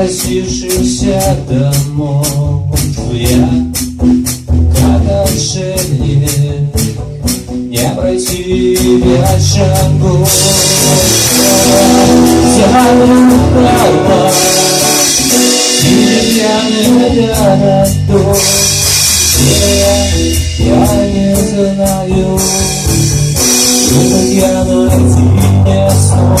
покосившихся домов. Я, как отшельник, не пройти 5 шагов. Тянут права деревянный городок, я не знаю, как я найти не смог.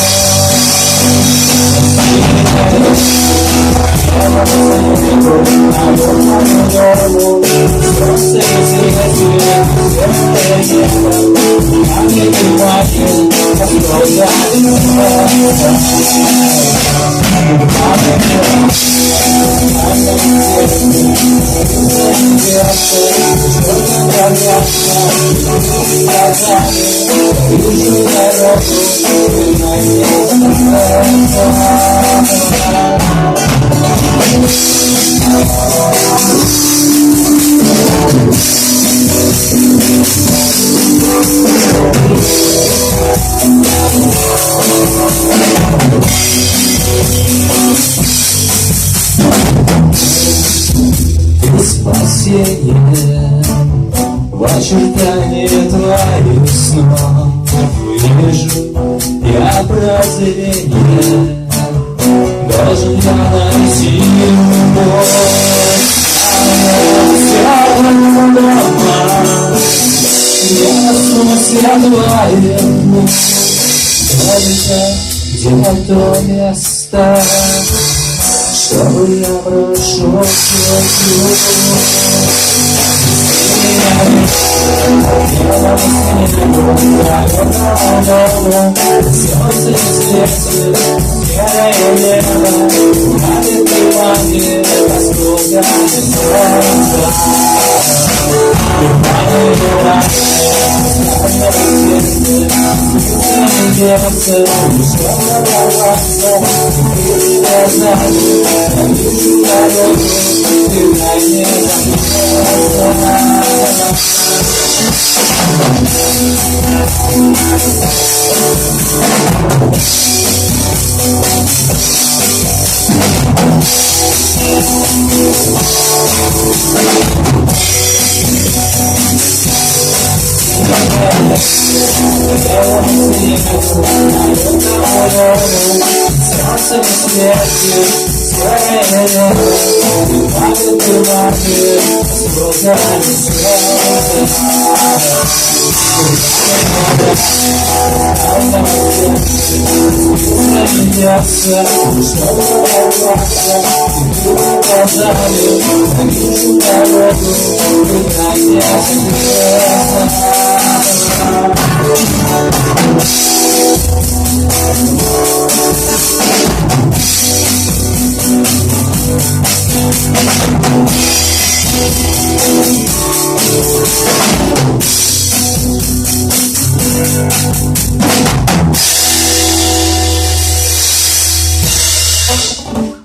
Спасение в очертании твоих снов. Вижу я прозрение, должен я найти любовь. Я смысл твоему, где то место, чтобы я прошел сквозь. Солнце светит, серое небо, на тумане расколка солнца.